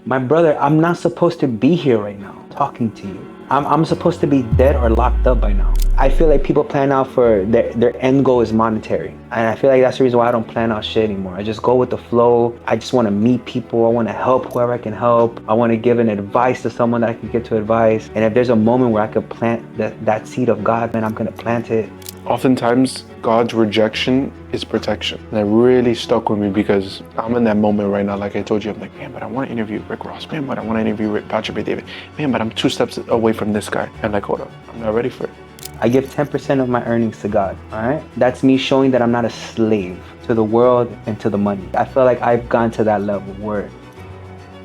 My brother, I'm not supposed to be here right now talking to you. I'm supposed to be dead or locked up by now. I feel like people plan out for their end goal is monetary. And I feel like that's the reason why I don't plan out shit anymore. I just go with the flow. I just want to meet people. I want to help whoever I can help. I want to give an advice to someone that I can give to advice. And if there's a moment where I could plant that seed of God, man, I'm going to plant it. Oftentimes, God's rejection is protection. And it really stuck with me because I'm in that moment right now. Like I told you, I'm like, man, but I want to interview Rick Ross. Man, but I want to interview Patrick B. David. Man, but I'm 2 steps away from this guy. I'm like, hold up, I'm not ready for it. I give 10% of my earnings to God, all right? That's me showing that I'm not a slave to the world and to the money. I feel like I've gone to that level where...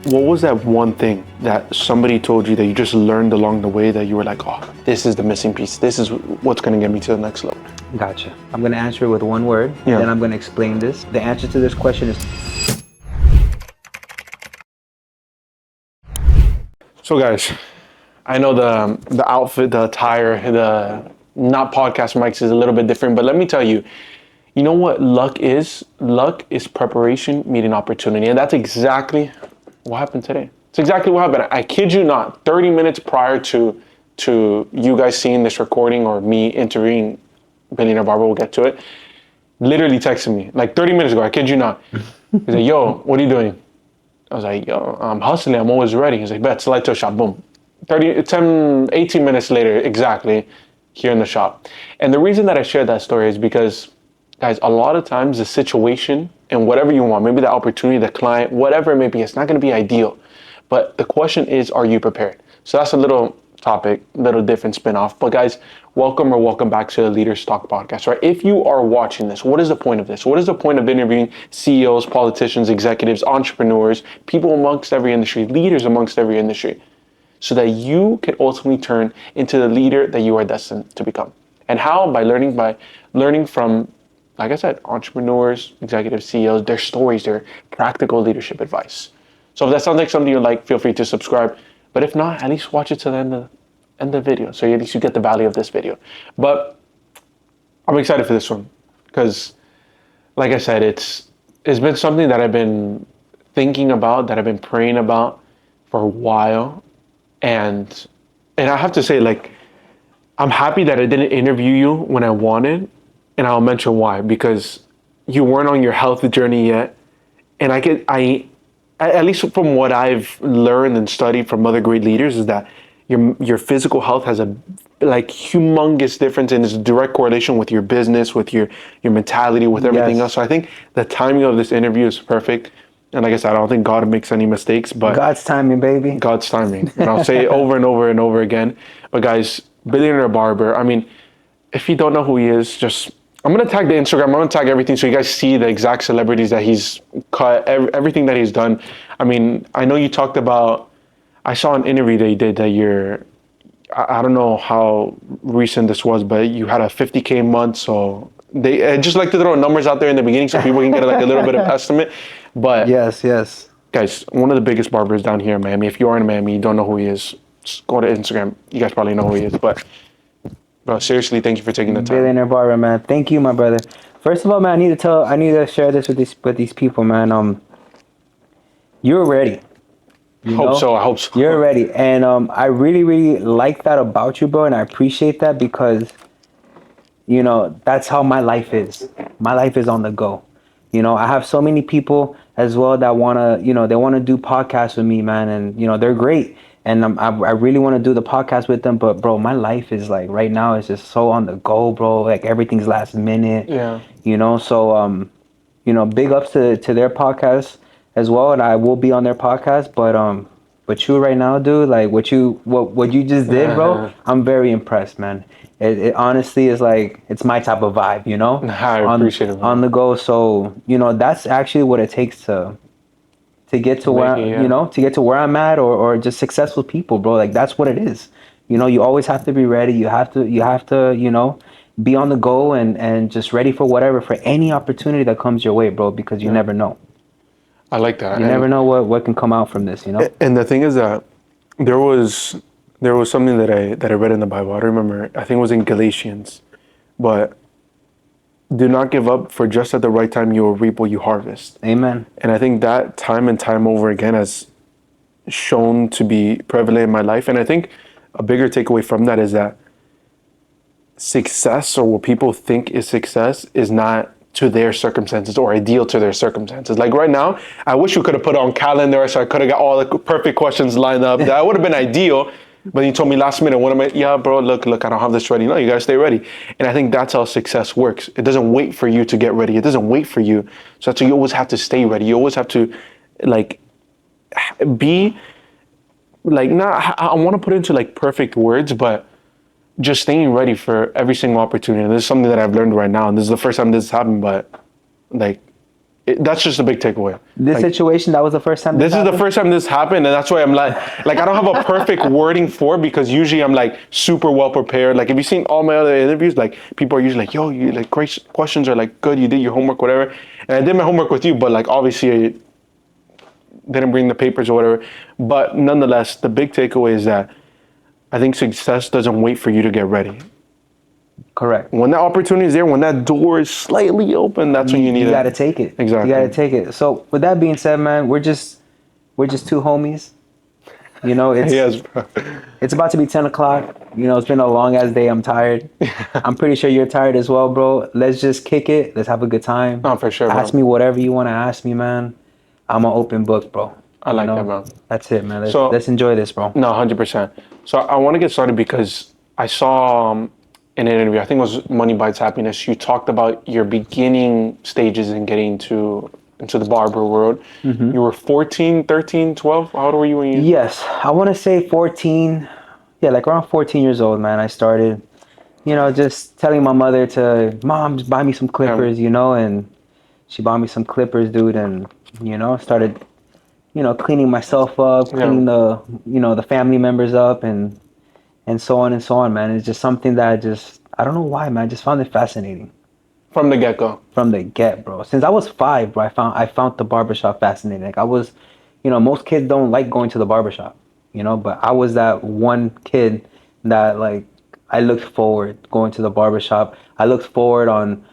What was that one thing that somebody told you that you just learned along the way that you were like, oh, this is the missing piece. This is what's going to get me to the next level? Gotcha. I'm going to answer it with one word, then I'm going to explain this. The answer to this question is... So guys, I know the outfit, the attire, the not podcast mics is a little bit different, but let me tell you, you know what luck is? Luck is preparation meeting opportunity. And that's exactly what happened today. It's exactly what happened. I kid you not, 30 minutes prior to you guys seeing this recording or me interviewing Billionaire Barber, we'll get to it, literally texted me like 30 minutes ago, I kid you not. He's like, yo, what are you doing? I was like, yo, I'm hustling, I'm always ready. He's like, bet, slide to a shop, boom. 18 minutes later, exactly, here in the shop. And the reason that I shared that story is because, guys, a lot of times the situation and whatever you want, maybe the opportunity, the client, whatever it may be, it's not going to be ideal. But the question is, are you prepared? So that's a little topic, little different spin-off. But guys, welcome back to the Leaders Talk Podcast, right? If you are watching this, what is the point of this? What is the point of interviewing CEOs, politicians, executives, entrepreneurs, people amongst every industry, leaders amongst every industry, so that you can ultimately turn into the leader that you are destined to become? And how? By learning from, like I said, entrepreneurs, executives, CEOs, their stories, their practical leadership advice. So if that sounds like something you like, feel free to subscribe. But if not, at least watch it to the end of the video, so at least you get the value of this video. But I'm excited for this one because, like I said, it's been something that I've been thinking about, that I've been praying about for a while. And I have to say, like, I'm happy that I didn't interview you when I wanted, and I'll mention why. Because you weren't on your health journey yet, and at least from what I've learned and studied from other great leaders, is that your physical health has a humongous difference, and is a direct correlation with your business, with your mentality, with everything else. So I think the timing of this interview is perfect. And like I said, I don't think God makes any mistakes, but God's timing, baby. God's timing. And I'll say it over and over and over again. But guys, Billionaire Barber, I mean, if you don't know who he is, I'm going to tag the Instagram. I'm going to tag everything so you guys see the exact celebrities that he's cut, everything that he's done. I mean, I know you talked about, I saw an interview that you did that I don't know how recent this was, but you had a 50K month. So I just like to throw numbers out there in the beginning so people can get like a little bit of estimate. But yes, guys, one of the biggest barbers down here in Miami. If you are in Miami, you don't know who he is, just go to Instagram. You guys probably know who he is. But bro, seriously, thank you for taking the time. Billionaire Barber, man. Thank you, my brother. First of all, man, I need to share this with these people, man. You're ready. I hope so. You're ready. And I really, really like that about you, bro, and I appreciate that because, you know, that's how my life is. My life is on the go. You know, I have so many people as well that they want to do podcasts with me, man, and you know, they're great. And I really want to do the podcast with them, but bro, my life is like right now is just so on the go, bro. Like everything's last minute. Yeah. You know, so you know, big ups to their podcast as well, and I will be on their podcast. But you right now, dude, like what you just did, bro, I'm very impressed, man. It honestly is like it's my type of vibe, you know. I appreciate it, man. On the go. So you know, that's actually what it takes to get to where to get to where I'm at, or just successful people, bro. Like that's what it is. You know, you always have to be ready. You have to you know, be on the go and just ready for any opportunity that comes your way, bro, because you never know. I like that. You never know what can come out from this, you know. And the thing is that there was something that I read in the Bible. I don't remember. I think it was in Galatians, but do not give up, for just at the right time you will reap what you harvest. Amen. And I think that time and time over again has shown to be prevalent in my life. And I think a bigger takeaway from that is that success, or what people think is success, is not to their circumstances or ideal to their circumstances. Like right now, I wish we could have put it on calendar so I could have got all the perfect questions lined up. That would have been ideal. But you told me last minute, what am I? Yeah, bro, look, I don't have this ready. No, you gotta stay ready. And I think that's how success works. It doesn't wait for you to get ready. It doesn't wait for you. So that's why you always have to stay ready. You always have to, like, be like, not, I want to put it into like perfect words, but just staying ready for every single opportunity. And this is something that I've learned right now. And this is the first time this has happened, but like, that's just a big takeaway. This Like, situation, that was the first time this is the happened? first time this happened, and that's why I'm like I don't have a perfect wording for it, because usually I'm like super well prepared. Like, if you've seen all my other interviews, like people are usually like, yo, you like great questions, are like good, you did your homework, whatever. And I did my homework with you, but like obviously I didn't bring the papers or whatever. But nonetheless, the big takeaway is that I think success doesn't wait for you to get ready. Correct. When that opportunity is there, when that door is slightly open, that's when you need You it. got to take it. Exactly. You got to take it. So with that being said, man, we're just two homies. You know, it's Yes, bro. it's about to be 10 o'clock. You know, it's been a long ass day. I'm tired. I'm pretty sure you're tired as well, bro. Let's just kick it. Let's have a good time. Oh, for sure, bro. Ask me whatever you want to ask me, man. I'm an open book, bro. I like that, bro. That's it, man. So- Let's enjoy this, bro. No, 100%. So I want to get started because I saw in an interview, I think it was Money Bites Happiness, you talked about your beginning stages in getting into the barber world. Mm-hmm. You were 14, 13, 12? How old were you when you... Yes, I want to say 14. Yeah, like around 14 years old, man. I started, you know, just telling my mother to, Mom, just buy me some clippers, you know, and she bought me some clippers, dude, and, you know, started, you know, cleaning myself up, cleaning the, you know, the family members up, and so on, man. It's just something that I don't know why, man. I just found it fascinating From the get-go. from the get, bro. Since I was 5, bro, I found the barbershop fascinating. Like I was, you know, most kids don't like going to the barbershop, you know, but I was that one kid that like I looked forward going to the barbershop. I looked forward on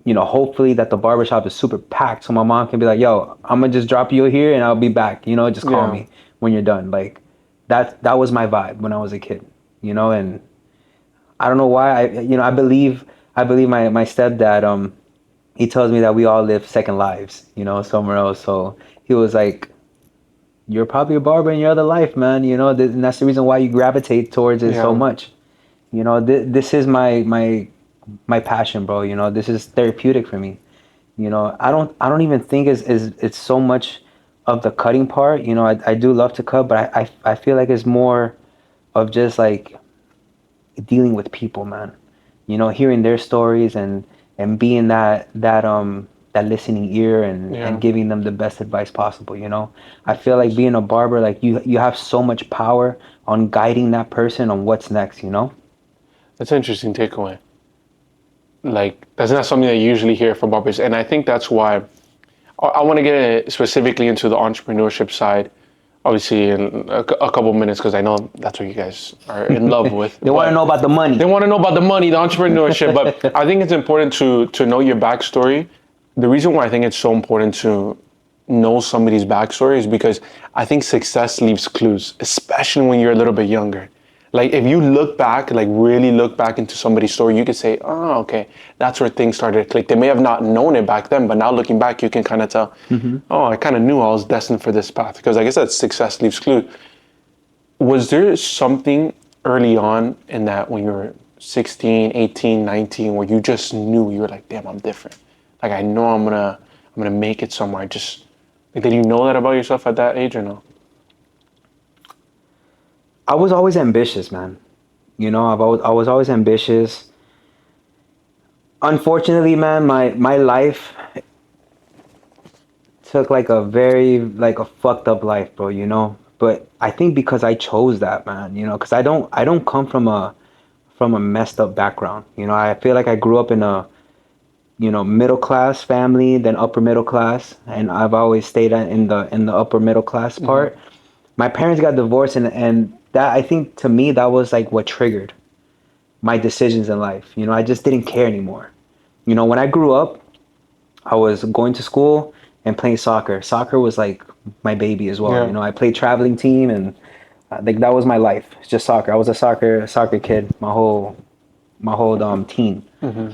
you know, hopefully that the barbershop is super packed so my mom can be like, yo, I'm gonna just drop you here and I'll be back, you know, just call me when you're done. Like that was my vibe when I was a kid, you know, and I don't know why I believe my stepdad, he tells me that we all live second lives, you know, somewhere else. So he was like, you're probably a barber in your other life, man, you know, and that's the reason why you gravitate towards it so much. You know, this is my passion, bro. You know, this is therapeutic for me. You know, I don't even think it's so much of the cutting part. You know, I do love to cut, but I feel like it's more of just like dealing with people, man. You know, hearing their stories and being that listening ear and giving them the best advice possible. You know, I feel like being a barber, like you have so much power on guiding that person on what's next. You know, That's an interesting takeaway. Like, that's not something that you usually hear from barbers. And I think that's why I want to get specifically into the entrepreneurship side, obviously in a couple minutes, because I know that's what you guys are in love with. they want to know about the money. They want to know about the money, the entrepreneurship. But I think it's important to know your backstory. The reason why I think it's so important to know somebody's backstory is because I think success leaves clues, especially when you're a little bit younger. Like if you look back, like really look back into somebody's story, you could say, oh, okay, that's where things started to click. They may have not known it back then, but now looking back, you can kind of tell, oh, I kind of knew I was destined for this path. Because I guess that's success leaves clues. Was there something early on in that when you were 16, 18, 19, where you just knew, you were like, damn, I'm different. Like I know I'm gonna make it somewhere. Just like, did you know that about yourself at that age or no? I was always ambitious, man. You know, I was always ambitious. Unfortunately, man, my life took like a fucked up life, bro, you know? But I think because I chose that, man, you know, because I don't come from a messed up background. You know, I feel like I grew up in a, you know, middle class family, then upper middle class, and I've always stayed in the upper middle class part. My parents got divorced, and that, I think, to me, that was like what triggered my decisions in life. You know, I just didn't care anymore. You know, when I grew up, I was going to school and playing soccer. Soccer was like my baby as well. Yeah. You know, I played traveling team, and I think that was my life. It's just soccer. I was a soccer kid my whole teen. Mm-hmm.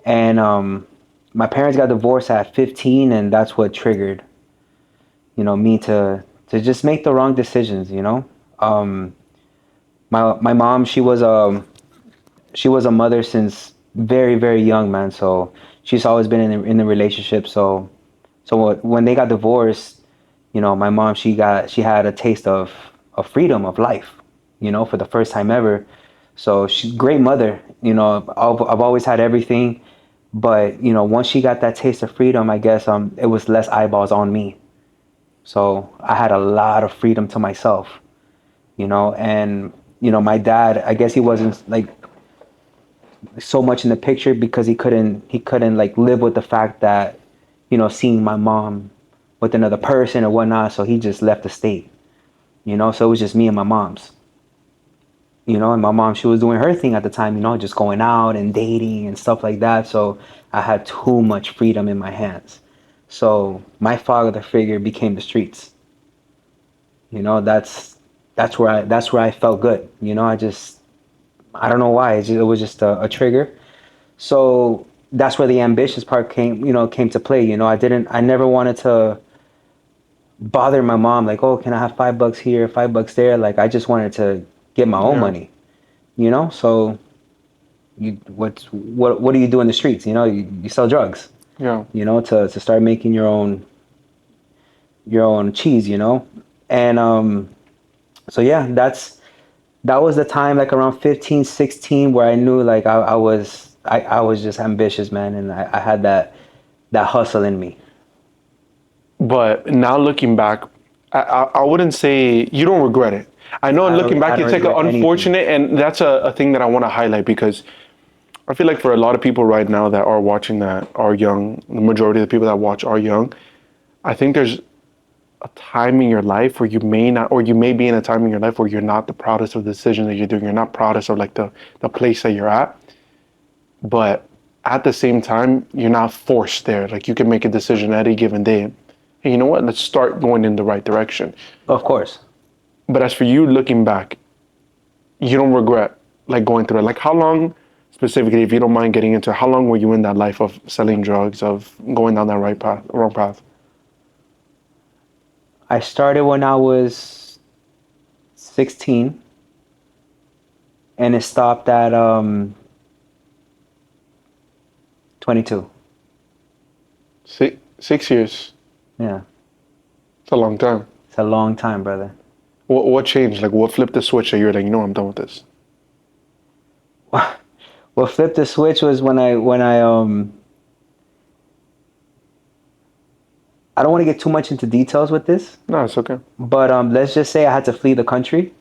And my parents got divorced at 15, and that's what triggered, me to just make the wrong decisions. Um, my mom, she was a mother since very very young, man. So she's always been in the relationship. So when they got divorced, my mom, she had a taste of freedom of life, for the first time ever. So she's a great mother. I've always had everything, but once she got that taste of freedom, I guess it was less eyeballs on me. So I had a lot of freedom to myself, and my dad, I guess he wasn't like so much in the picture because he couldn't like live with the fact that seeing my mom with another person or whatnot. So he just left the state. So it was just me and my mom's. And my mom, she was doing her thing at the time, just going out and dating and stuff like that. So I had too much freedom in my hands. So my father figure became the streets. That's where I felt good. I don't know why. It was just a trigger. So that's where the ambitious part came to play. I never wanted to bother my mom, like, oh, can I have $5 here, $5 there? Like, I just wanted to get my own Yeah. money. So what do you do in the streets? You sell drugs. Yeah. To start making your own cheese. And so yeah, that was the time, like around 15, 16, where I knew like I was just ambitious, man, and I had that hustle in me. But now looking back, I wouldn't say you don't regret it. I know looking I back, don't it's like regret anything. unfortunate, and that's a thing that I want to highlight because I feel like for a lot of people right now that are watching that are young, the majority of the people that watch are young. I think there's a time in your life where you may not, or you may be in a time in your life where you're not the proudest of the decisions that you're doing. You're not proudest of like the place that you're at, but at the same time, you're not forced there. Like you can make a decision at any given day. Hey, you know what? Let's start going in the right direction. Of course. But as for you looking back, you don't regret like going through it. Like how long specifically, if you don't mind getting into, how long were you in that life of selling drugs, of going down that right path, wrong path? I started when I was 16, and it stopped at 22. 6 years. Yeah, It's a long time. it's a long time, brother. What changed? Like what flipped the switch that you were like, I'm done with this? What flipped the switch was I don't want to get too much into details with this, No, it's okay. but let's just say I had to flee the country,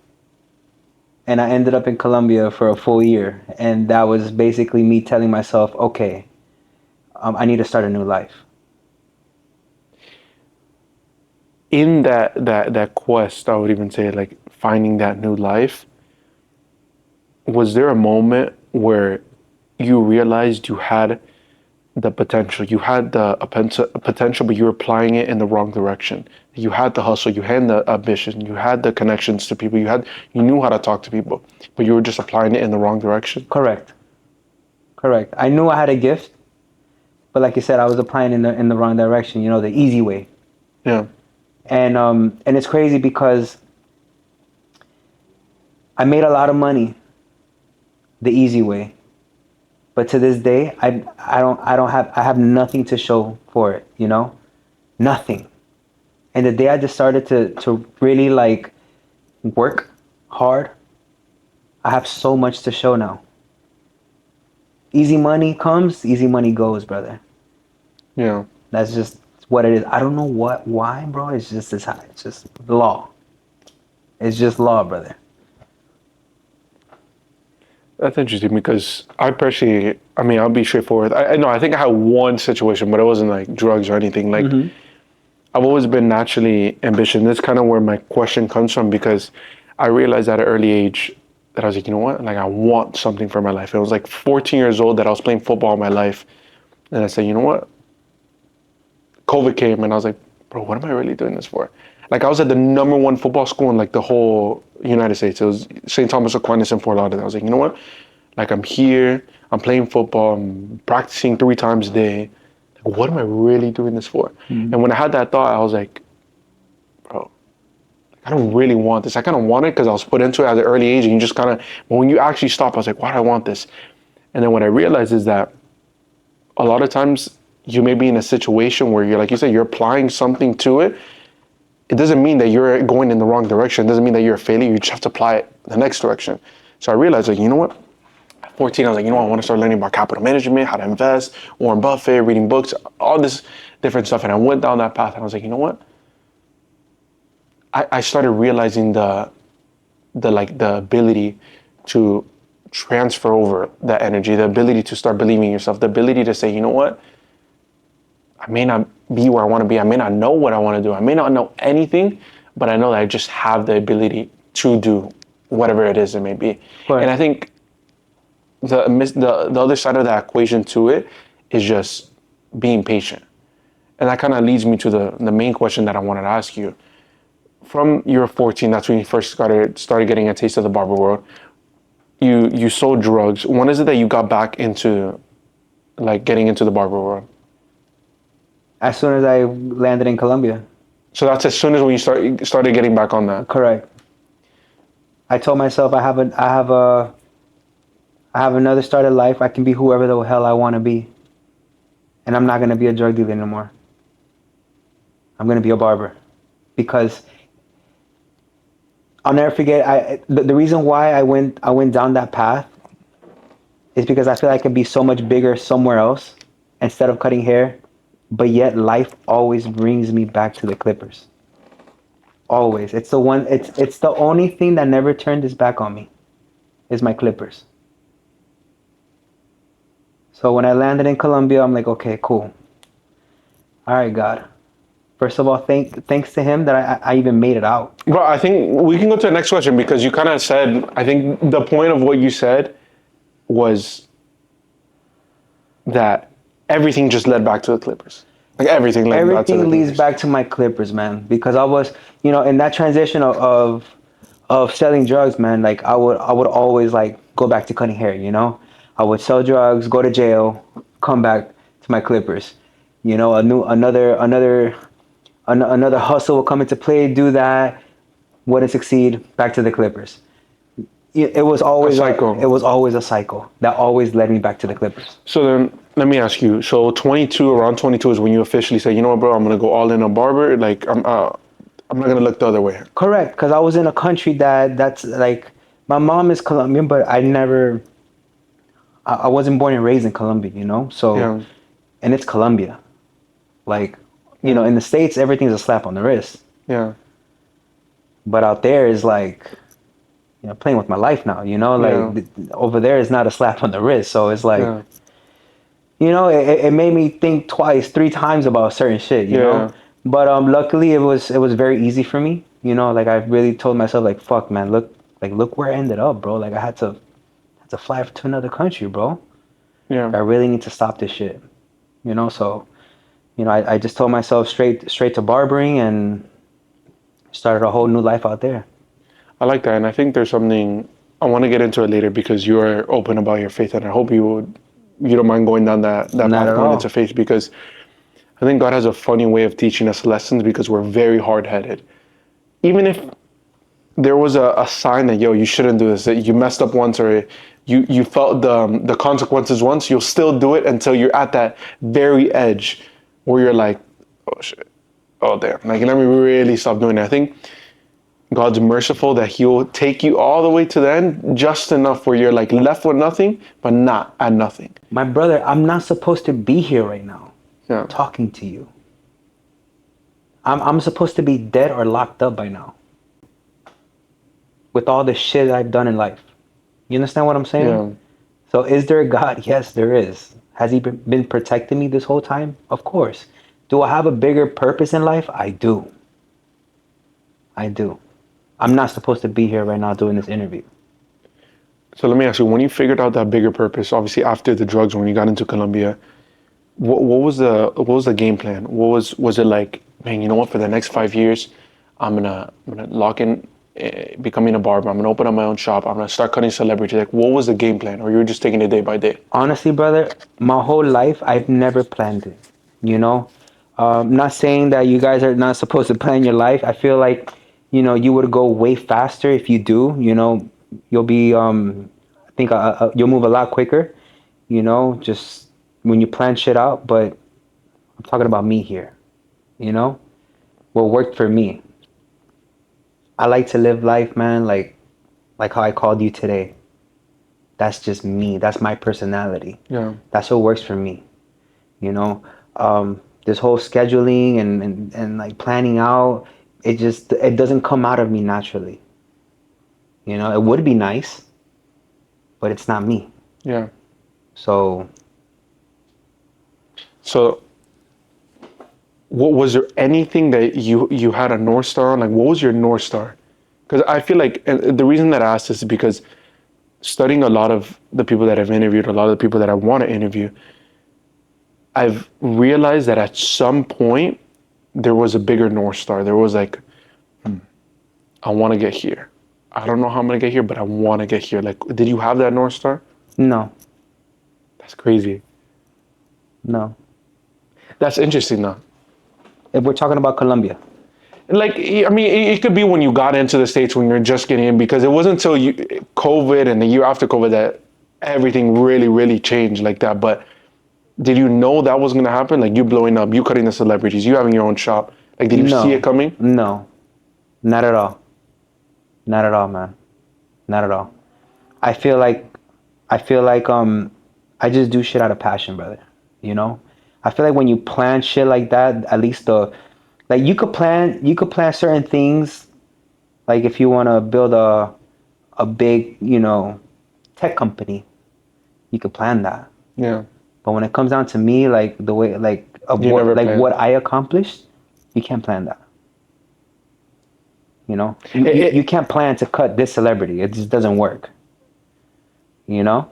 and I ended up in Colombia for a full year, and that was basically me telling myself, okay, I need to start a new life. In that quest, I would even say like finding that new life, was there a moment where you realized you had the potential, you had the potential, but you were applying it in the wrong direction? You had the hustle, you had the ambition, you had the connections to people, you knew how to talk to people, but you were just applying it in the wrong direction. Correct. I knew I had a gift, but like you said, I was applying in the wrong direction. The easy way. Yeah. And it's crazy because I made a lot of money the easy way, but to this day, I have nothing to show for it. Nothing. And the day I just started to really like work hard, I have so much to show now. Easy money comes, easy money goes, brother. Yeah. That's just what it is. I don't know why, bro. It's just law. It's just law, brother. That's interesting because I personally, I mean, I'll be straightforward. I know, I think I had one situation, but it wasn't like drugs or anything. Like, I've always been naturally ambitious. That's kind of where my question comes from because I realized at an early age that I was like, you know what? Like, I want something for my life. It was like 14 years old that I was playing football in my life. And I said, you know what? COVID came, and I was like, bro, what am I really doing this for? Like, I was at the #1 football school in like the whole United States. It was St. Thomas Aquinas in Fort Lauderdale. I was like, you know what? Like, I'm here, I'm playing football, I'm practicing 3 times a day. Like, what am I really doing this for? And when I had that thought, I was like, bro, I don't really want this. I kind of want it because I was put into it at an early age, and you just kind of, but when you actually stop, I was like, why do I want this? And then what I realized is that a lot of times you may be in a situation where you're, like you said, you're applying something to it. It doesn't mean that you're going in the wrong direction. It doesn't mean that you're a failure. You just have to apply it the next direction. So I realized, like, you know what? At 14, I was like, you know what? I want to start learning about capital management, how to invest, Warren Buffett, reading books, all this different stuff. And I went down that path, and I was like, you know what? I started realizing the ability to transfer over that energy, the ability to start believing in yourself, the ability to say, you know what? I may not be where I want to be. I may not know what I want to do. I may not know anything, but I know that I just have the ability to do whatever it is it may be. Right. And I think the other side of that equation to it is just being patient. And that kind of leads me to the main question that I wanted to ask you. From your 14, that's when you first started getting a taste of the barber world. You sold drugs. When is it that you got back into, like, getting into the barber world? As soon as I landed in Colombia. So that's as soon as when you started getting back on that. Correct. I told myself I have another start of life. I can be whoever the hell I want to be, and I'm not gonna be a drug dealer anymore. I'm gonna be a barber, because I'll never forget. The reason why I went down that path is because I feel I could be so much bigger somewhere else instead of cutting hair, but yet life always brings me back to the clippers. Always. It's the one. It's the only thing that never turned its back on me, is my clippers. So when I landed in Colombia, I'm like, okay, cool. All right, God. First of all, thanks to him that I even made it out. Bro, I think we can go to the next question, because you kind of said, I think the point of what you said was that everything just led back to the Clippers. Like, everything led back to the Clippers. Everything leads back to my clippers, man. Because I was, in that transition of selling drugs, man. Like, I would always, like, go back to cutting hair. I would sell drugs, go to jail, come back to my clippers. Another hustle will come into play, do that, wouldn't succeed, back to the clippers. It was always a cycle. It was always a cycle that always led me back to the clippers. So then, let me ask you. So around 22 is when you officially say, you know what, bro, I'm gonna go all in on barber. Like, I'm not gonna look the other way. Correct, because I was in a country that's like, my mom is Colombian, but I wasn't born and raised in Colombia, So, Yeah. And it's Colombia, like, in the States, everything's a slap on the wrist. Yeah. But out there is like, playing with my life now, over there is not a slap on the wrist. So it's like, it made me think twice, 3 times about certain shit, you know? But luckily it was very easy for me, like, I really told myself, like, fuck, man, look where I ended up, bro. Like, I had to fly to another country, bro. Yeah. Like, I really need to stop this shit, so, I just told myself straight to barbering, and started a whole new life out there. I like that, and I think there's something, I want to get into it later, because you are open about your faith, and I hope you don't mind going down that path going into faith, because I think God has a funny way of teaching us lessons, because we're very hard-headed. Even if there was a sign that, yo, you shouldn't do this, that you messed up once, or you felt the consequences once, you'll still do it until you're at that very edge where you're like, oh shit, oh damn, like, let me really stop doing it. I think God's merciful that he'll take you all the way to the end, just enough where you're, like, left with nothing, but not at nothing. My brother, I'm not supposed to be here right now, talking to you. I'm supposed to be dead or locked up by now, with all the shit I've done in life. You understand what I'm saying? Yeah. So is there a God? Yes, there is. Has he been protecting me this whole time? Of course. Do I have a bigger purpose in life? I do. I'm not supposed to be here right now doing this interview. So let me ask you, when you figured out that bigger purpose, obviously after the drugs, when you got into Colombia, what was the game plan? Was it like, man, you know what? For the next 5 years, I'm gonna lock in becoming a barber. I'm gonna open up my own shop. I'm gonna start cutting celebrities. Like, what was the game plan, or you were just taking it day by day? Honestly, brother, my whole life I've never planned it. You know, not saying that you guys are not supposed to plan your life. I feel like, you would go way faster if you do. You'll be, I think you'll move a lot quicker. Just when you plan shit out. But I'm talking about me here. You know, what worked for me. I like to live life, man, like how I called you today. That's just me. That's my personality. Yeah. That's what works for me. You know, this whole scheduling and like planning out, it doesn't come out of me naturally. It would be nice, but it's not me. Yeah. So So, what was there anything that you had a North Star on? Like, what was your North Star? Because I feel like, and the reason that I asked this is because studying a lot of the people that I've interviewed, a lot of the people that I want to interview, I've realized that at some point there was a bigger North Star. There was like, I want to get here. I don't know how I'm gonna get here, but I want to get here. Like, did you have that North Star? no, That's crazy. no. That's interesting though. If we're talking about Colombia, Like, I mean, it could be when you got into the States, when you're just getting in, because it wasn't until COVID and the year after COVID that everything really, really changed like that. But did you know that was going to happen? Like, you blowing up, you cutting the celebrities, you having your own shop. Like, did you see it no, coming? no, not at all, not at all, man, not at all. I feel like, I feel like, I just do shit out of passion, brother. You know, I feel like when you plan shit like that, at least like you could plan certain things. Like if you want to build a big, tech company, you could plan that. Yeah. But when it comes down to me, like the way, like of You never what planned. I accomplished, you can't plan that. You know, you, It, you, you it, can't plan to cut this celebrity. It just doesn't work. You know?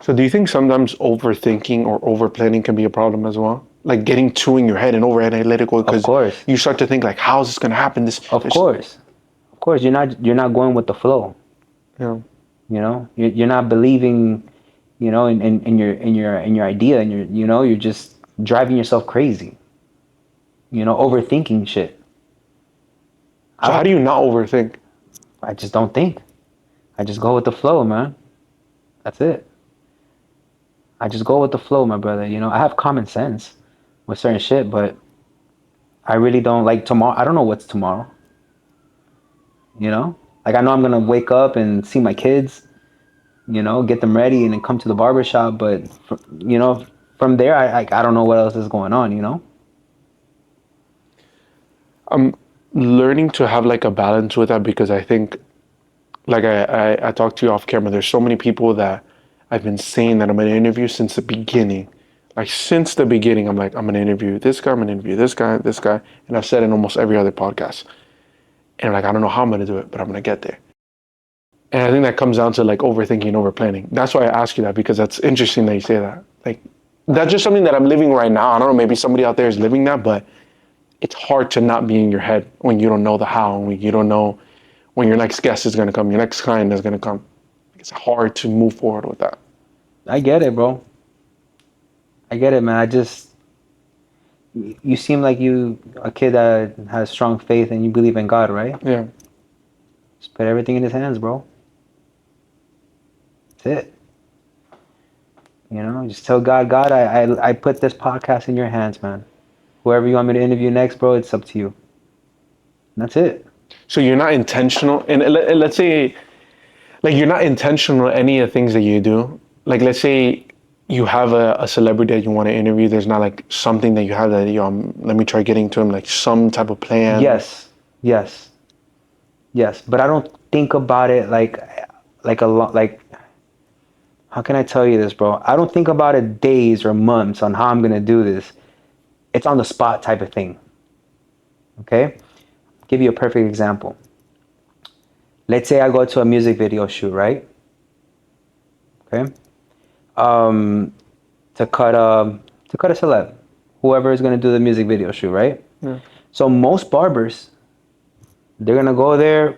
so do you think sometimes overthinking or over planning can be a problem as well? Like getting too in your head and over analytical Of because course, you start to think like, how is this going to happen? of course, of course. You're not going with the flow. Yeah. You're not believing, in your idea, and you're just driving yourself crazy. Overthinking shit. So how I do you not overthink? I just don't think. I just go with the flow, man. That's it. I just go with the flow, my brother. I have common sense with certain shit, but I really don't like tomorrow. I don't know what's tomorrow. Like I know I'm gonna wake up and see my kids, get them ready and then come to the barbershop, but from there, I don't know what else is going on. I'm learning to have like a balance with that because I think, like I talked to you off camera, there's so many people that I've been saying that I'm going to interview since the beginning. Like since the beginning, I'm like, I'm going to interview this guy, I'm going to interview this guy. And I've said in almost every other podcast. And I'm like, I don't know how I'm going to do it, but I'm going to get there. And I think that comes down to like overthinking and over planning. That's why I ask you that because that's interesting that you say that. Like, that's just something that I'm living right now. I don't know, maybe somebody out there is living that, but it's hard to not be in your head when you don't know the how, when you don't know when your next guest is going to come, your next client is going to come. It's hard to move forward with that. I get it, bro. I get it, man. You seem like you a kid that has strong faith and you believe in God, right? Yeah. Just put everything in His hands, bro. That's it. Just tell God, God, I put this podcast in your hands, man. Whoever you want me to interview next, bro, it's up to you. And that's it. So you're not intentional, and let's say, like you're not intentional in any of the things that you do. Like let's say you have a celebrity that you want to interview. There's not like something that you have that let me try getting to him, like some type of plan. Yes, yes, yes. But I don't think about it like a lot. Like, how can I tell you this, bro? I don't think about it days or months on how I'm gonna do this. It's on the spot type of thing. Okay? Give you a perfect example. Let's say I go to a music video shoot, right? Okay. To cut to cut a celeb, whoever is going to do the music video shoot, right? Yeah. So most barbers, they're going to go there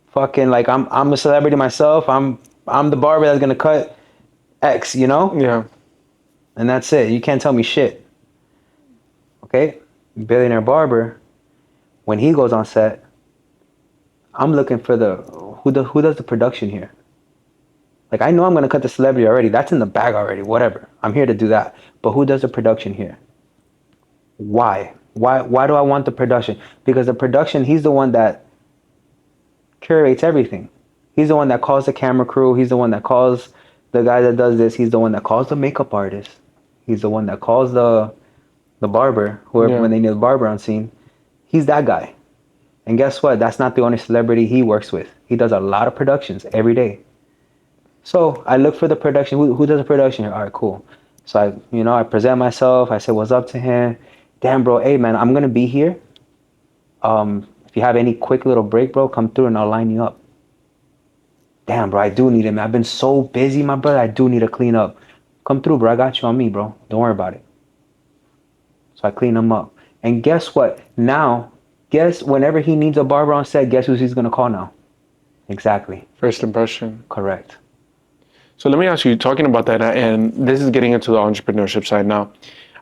fucking like I'm a celebrity myself. I'm the barber that's going to cut X, you know? Yeah. And that's it. You can't tell me shit. Okay? Billionaire barber, when he goes on set, I'm looking for the who does the production here. Like I know I'm gonna cut the celebrity already. That's in the bag already. Whatever. I'm here to do that. But who does the production here? Why? Why do I want the production? Because the production, he's the one that curates everything. He's the one that calls the camera crew. He's the one that calls the guy that does this. He's the one that calls the makeup artist. He's the one that calls the barber, whoever Yeah. when they need a barber on scene. He's that guy. And guess what? That's not the only celebrity he works with. He does a lot of productions every day. So I look for the production. Who does the production here? All right, cool. So I present myself. I say what's up to him. Damn, bro. Hey, man, I'm gonna be here. If you have any quick little break, bro, come through and I'll line you up. Damn, bro, I do need it, man. I've been so busy, my brother. I do need to clean up. Come through, bro. I got you on me, bro. Don't worry about it. So I clean him up. And guess what? Now, guess whenever he needs a barber on set, guess who he's gonna call now? Exactly. First impression. Correct. So let me ask you, talking about that, and this is getting into the entrepreneurship side now.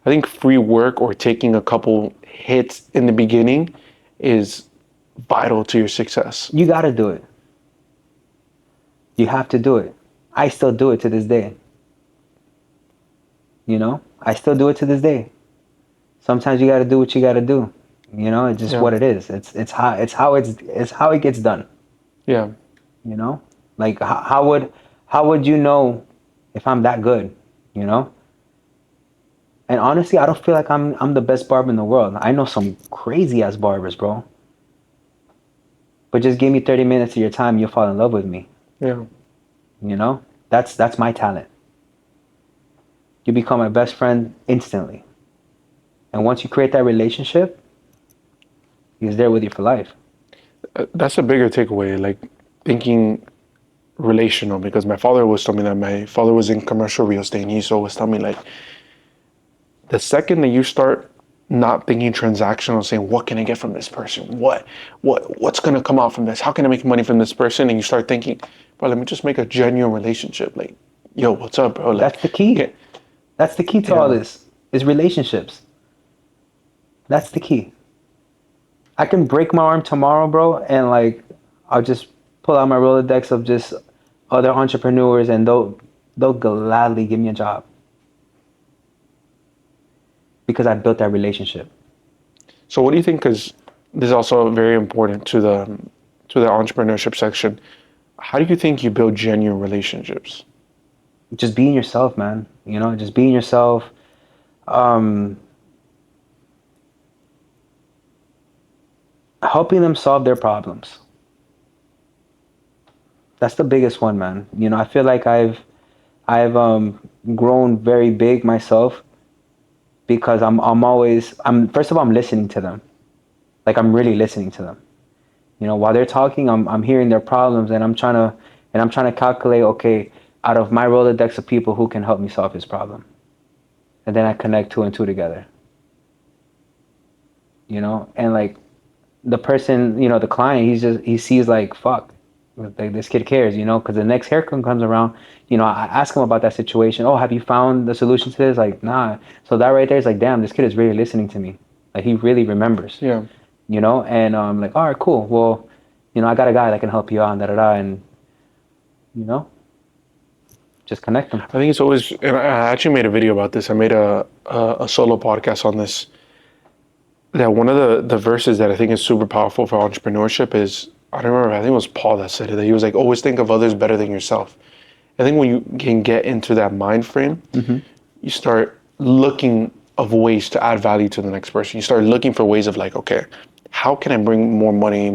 I think free work or taking a couple hits in the beginning is vital to your success. You gotta do it. You have to do it. I still do it to this day. You know? I still do it to this day. Sometimes you gotta do what you gotta do. You know, it's just Yeah. what it is. It's how it gets done. Yeah. You know? Like how would you know if I'm that good? You know? And honestly, I don't feel like I'm the best barber in the world. I know some crazy ass barbers, bro. But just give me 30 minutes of your time, you'll fall in love with me. Yeah. You know? That's my talent. You become my best friend instantly. And once you create that relationship, he's there with you for life. That's a bigger takeaway, like thinking relational, because my father always told me that. My father was in commercial real estate and he used to always tell me, like, the second that you start not thinking transactional, saying, what can I get from this person? What's gonna come out from this? How can I make money from this person? And you start thinking, well, let me just make a genuine relationship. Like, yo, what's up, bro? Like, That's the key. yeah, That's the key to all this, is relationships. That's the key. I can break my arm tomorrow, bro, and like I'll just pull out my Rolodex of just other entrepreneurs and they'll gladly give me a job. Because I built that relationship. So what do you think? Because this is also very important to the entrepreneurship section. How do you think you build genuine relationships? Just being yourself, man. You know, just being yourself. Helping them solve their problems. That's the biggest one, man. You know, I feel like I've grown very big myself because I'm first of all, I'm listening to them. Like I'm really listening to them. You know, while they're talking, I'm hearing their problems and I'm trying to calculate, okay, out of my Rolodex of people, who can help me solve his problem. And then I connect two and two together. You know, and like the person, you know, the client, he sees like, fuck, like this kid cares, you know, because the next haircut comes around, you know, I ask him about that situation. Oh, have you found the solution to this? Like, nah. So that right there is like, damn, this kid is really listening to me. Like he really remembers. Yeah. You know, and I'm like, all right, cool. Well, you know, I got a guy that can help you out and and you know, just connect them. I think it's always, and I actually made a video about this. I made a solo podcast on this. That one of the verses that I think is super powerful for entrepreneurship is, I don't remember, I think it was Paul that said it, that he was like, always think of others better than yourself. I think when you can get into that mind frame, you start looking of ways to add value to the next person. You start looking for ways of like, okay, how can I bring more money,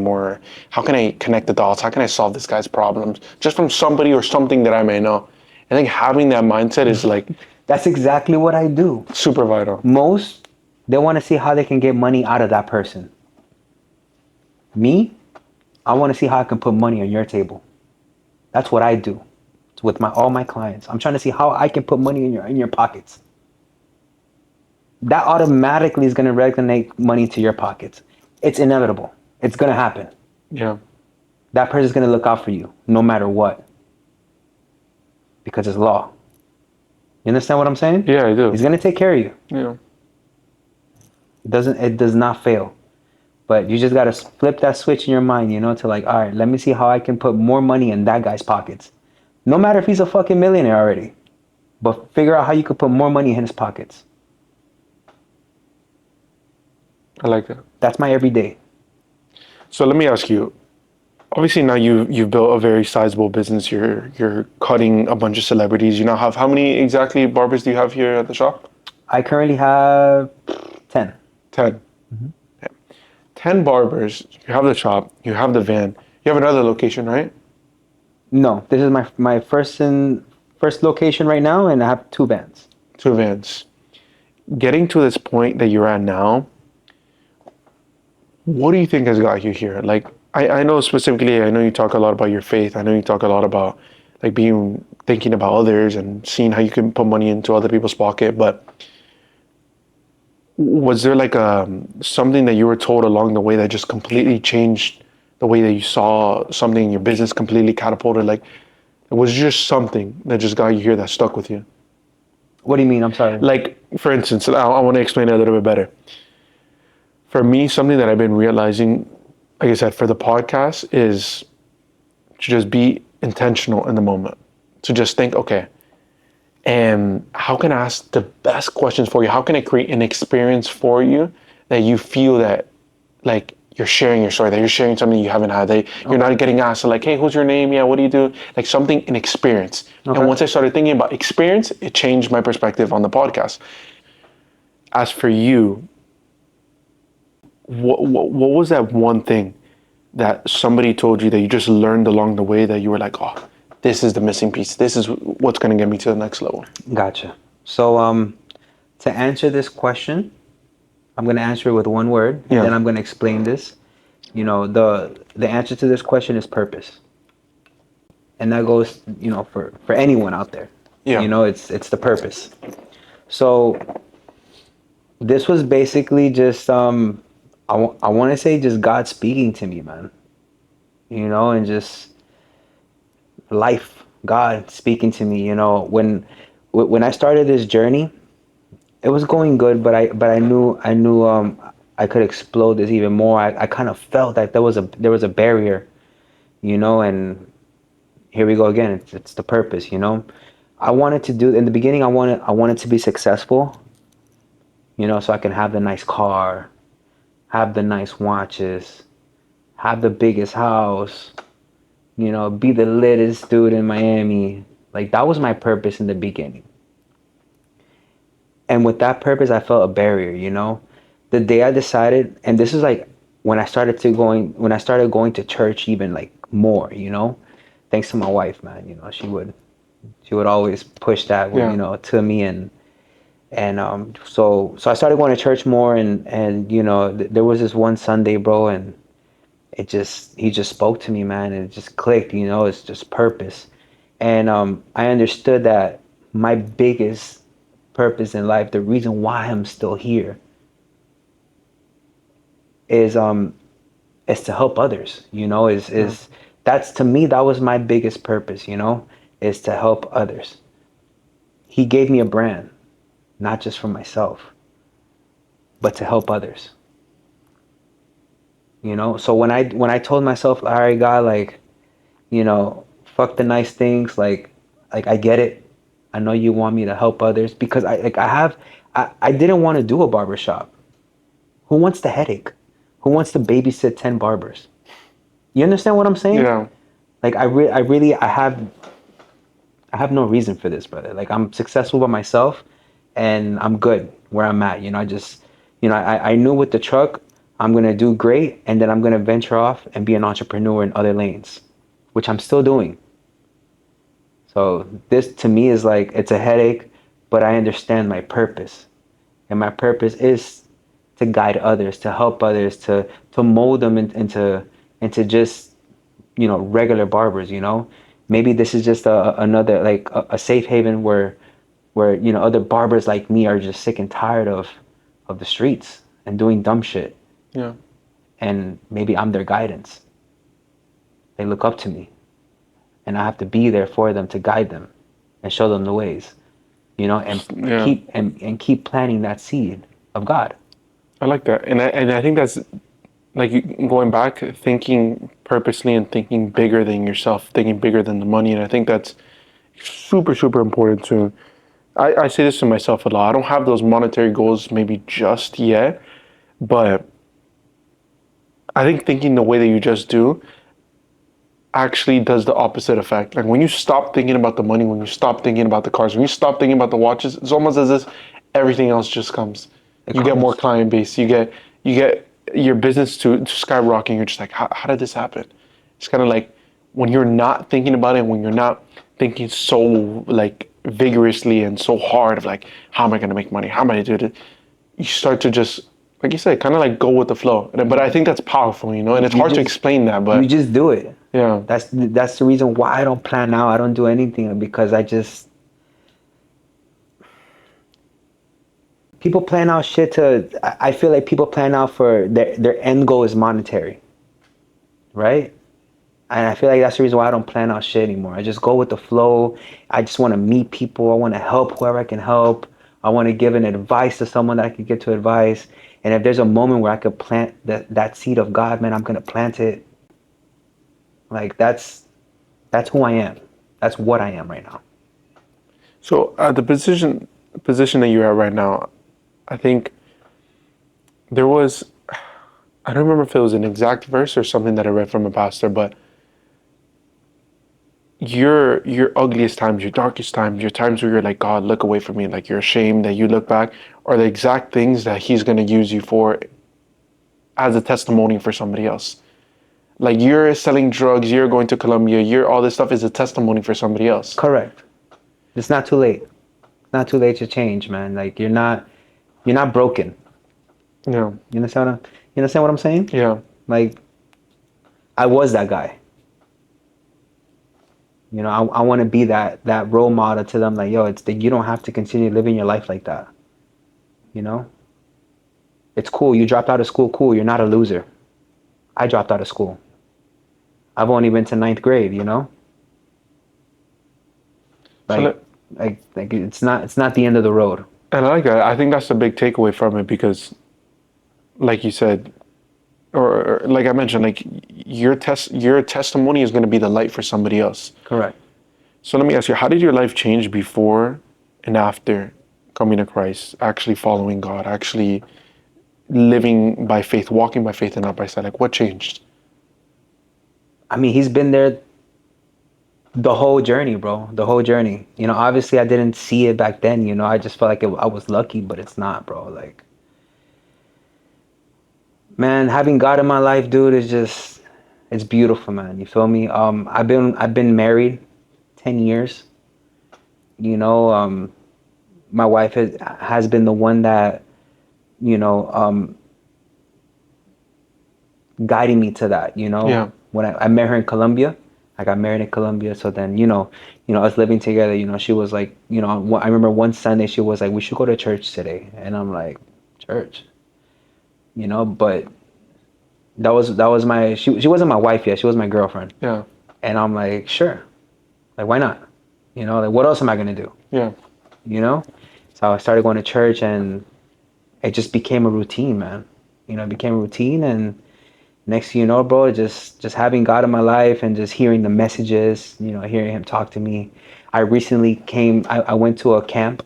how can I connect the dots? How can I solve this guy's problems? Just from somebody or something that I may know. I think having that mindset is like, That's exactly what I do. super vital. Most, they want to see how they can get money out of that person. Me, I want to see how I can put money on your table. That's what I do with all my clients. I'm trying to see how I can put money in your pockets. that automatically is going to recognize money to your pockets. It's inevitable. It's going to happen. Yeah. That person's going to look out for you no matter what, because it's law. You understand what I'm saying? Yeah, I do. He's going to take care of you. Yeah. It does not fail. But you just got to flip that switch in your mind, to like, all right, let me see how I can put more money in that guy's pockets. No matter if he's a fucking millionaire already, but figure out how you could put more money in his pockets. I like that. That's my everyday. So let me ask you. Obviously, now you've built a very sizable business. You're cutting a bunch of celebrities. You now have how many exactly barbers do you have here at the shop? I currently have 10. 10. 10 barbers. You have the shop. You have the van. You have another location, right? No, this is my first location right now, and I have 2 vans. 2 vans. Getting to this point that you're at now, what do you think has got you here? Like, I know specifically, I know you talk a lot about your faith. I know you talk a lot about like thinking about others and seeing how you can put money into other people's pocket. But was there like something that you were told along the way that just completely changed the way that you saw something in your business, completely catapulted? Like, it was just something that just got you here that stuck with you. What do you mean? I'm sorry. Like, for instance, I want to explain it a little bit better. For me, something that I've been realizing, like I said, for the podcast is to just be intentional in the moment. To just think, okay, and how can I ask the best questions for you? How can I create an experience for you that you feel that like you're sharing your story, that you're sharing something you haven't had, that you're not getting asked like, hey, who's your name? Yeah, what do you do? Like something, an experience. Okay. And once I started thinking about experience, it changed my perspective on the podcast. As for you, what was that one thing that somebody told you that you just learned along the way that you were like, oh, this is the missing piece. This is what's going to get me to the next level. Gotcha. So, to answer this question, I'm going to answer it with one word, and then I'm going to explain this. The answer to this question is purpose. And that goes, for anyone out there. Yeah. It's the purpose. So this was basically just I want to say just God speaking to me, man. And just life, God speaking to me. When I started this journey, it was going good, but I knew I could explode this even more. I kind of felt that there was a barrier, and here we go again. It's the purpose, I wanted to do in the beginning. I wanted to be successful, so I can have the nice car, have the nice watches, have the biggest house, be the littest dude in Miami. Like that was my purpose in the beginning. And with that purpose, I felt a barrier, The day I decided, and this is like when I started going to church even like more, Thanks to my wife, man, she would always push that, to me, and so I started going to church more, and there was this one Sunday, bro, and he just spoke to me, man, and it just clicked, it's just purpose. And I understood that my biggest purpose in life, the reason why I'm still here, is to help others, is that's, to me, that was my biggest purpose, is to help others. He gave me a brand, not just for myself, but to help others. So when I told myself, all right, God, like, fuck the nice things, like I get it. I know you want me to help others, because I didn't want to do a barbershop. Who wants the headache? Who wants to babysit 10 barbers? You understand what I'm saying? Yeah. Like I have no reason for this, brother. Like I'm successful by myself, and I'm good where I'm at. I knew with the truck, I'm gonna do great, and then I'm gonna venture off and be an entrepreneur in other lanes, which I'm still doing. So this to me is like, it's a headache, but I understand my purpose, and my purpose is to guide others, to help others, to mold them into just regular barbers. Maybe this is just another like a safe haven where other barbers like me are just sick and tired of of the streets and doing dumb shit. Yeah. And maybe I'm their guidance. They look up to me, and I have to be there for them to guide them and show them the ways, and Yeah. keep planting that seed of God. I like that. And I think that's like going back, thinking purposely and thinking bigger than yourself, thinking bigger than the money. And I think that's super, super important too. I say this to myself a lot. I don't have those monetary goals maybe just yet, but I think thinking the way that you just do actually does the opposite effect. Like when you stop thinking about the money, when you stop thinking about the cars, when you stop thinking about the watches, it's almost as if everything else just comes. You get more client base. You get your business to skyrocket. You're just like, how did this happen? It's kind of like when you're not thinking about it, when you're not thinking so like vigorously and so hard of like, how am I going to make money? How am I going to do it? You start to just, like you said, kind of like go with the flow. But I think that's powerful, and it's hard to explain that. But you just do it. Yeah. That's the reason why I don't plan out. I don't do anything, because people plan out shit I feel like people plan out for their end goal is monetary. Right? And I feel like that's the reason why I don't plan out shit anymore. I just go with the flow. I just want to meet people. I want to help whoever I can help. I want to give an advice to someone that I could give to advice. And if there's a moment where I could plant that seed of God, man, I'm going to plant it. Like that's who I am. That's what I am right now. So the position that you're at right now, I think there was, I don't remember if it was an exact verse or something that I read from a pastor, but your ugliest times, your darkest times, your times where you're like, God, look away from me, like you're ashamed that you look back, are the exact things that He's going to use you for as a testimony for somebody else. Like you're selling drugs, you're going to Colombia, all this stuff is a testimony for somebody else. Correct. It's not too late. It's not too late to change, man. Like you're not broken. Yeah. You understand what I'm saying? Yeah. Like I was that guy. I want to be that role model to them. Like, yo, you don't have to continue living your life like that. It's cool. You dropped out of school. Cool. You're not a loser. I dropped out of school. I've only been to 9th grade. Like it's not the end of the road. And I like that. I think that's the big takeaway from it because, like you said, or like I mentioned, like your testimony is going to be the light for somebody else. Correct. So let me ask you, how did your life change before and after coming to Christ, actually following God, actually living by faith, walking by faith and not by sight? Like what changed? I mean, He's been there the whole journey, bro. The whole journey. Obviously I didn't see it back then. I just felt like I was lucky, but it's not, bro. Like, man, having God in my life, dude, it's beautiful, man. You feel me? I've been married 10 years. My wife has been the one that, guiding me to that, Yeah. When I met her in Colombia. I got married in Colombia, so then, us living together, she was like, I remember one Sunday she was like, we should go to church today. And I'm like, church? But that was she wasn't my wife yet. She was my girlfriend. Yeah. And I'm like, sure. Like, why not? Like, what else am I going to do? Yeah. So I started going to church and it just became a routine, man. It became a routine, and next thing you know, bro, just having God in my life and just hearing the messages, hearing Him talk to me. I recently I went to a camp,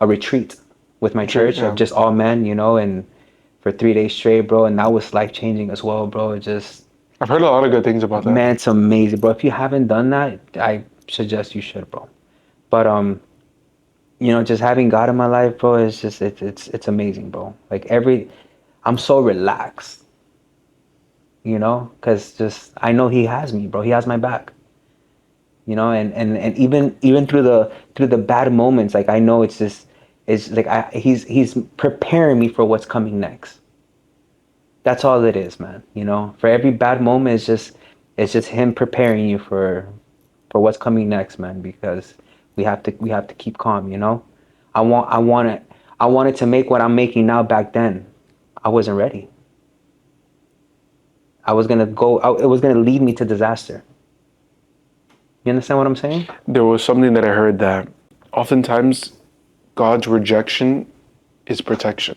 a retreat with my church of just all men, and for 3 days straight, bro. And that was life-changing as well, bro. I've heard a lot of good things about that. Man, it's amazing, bro. If you haven't done that, I suggest you should, bro. But, just having God in my life, bro, is just, it's amazing, bro. Like I'm so relaxed. Because just I know He has me, bro. He has my back. And even through the bad moments, like I know it's like he's preparing me for what's coming next. That's all it is, man. For every bad moment, it's just Him preparing you for what's coming next, man. Because we have to keep calm. I I wanted to make what I'm making now. Back then, I wasn't ready. It was going to lead me to disaster. You understand what I'm saying? There was something that I heard that oftentimes God's rejection is protection.